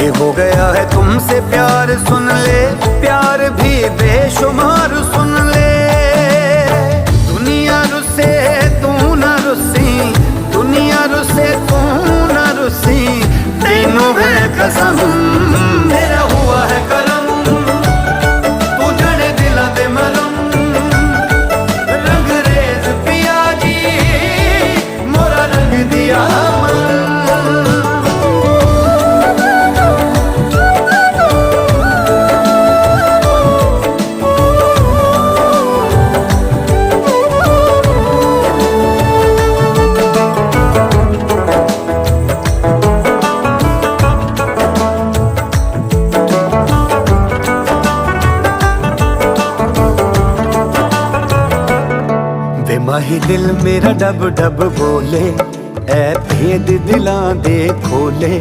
ये हो गया है तुमसे प्यार, सुन ले प्यार भी बेशुमार, सुन ले। दुनिया रुसे तू न रुसी, दुनिया रुसे तू न रुसी, तीनों है कसम मेरा हुआ है करम, तू जड़े दिला दे मरम, रंगरेज पिया जी मोरा रंग दिया मन। माही दिल मेरा डब डब बोले, ऐ भेद दिलां दे खोले।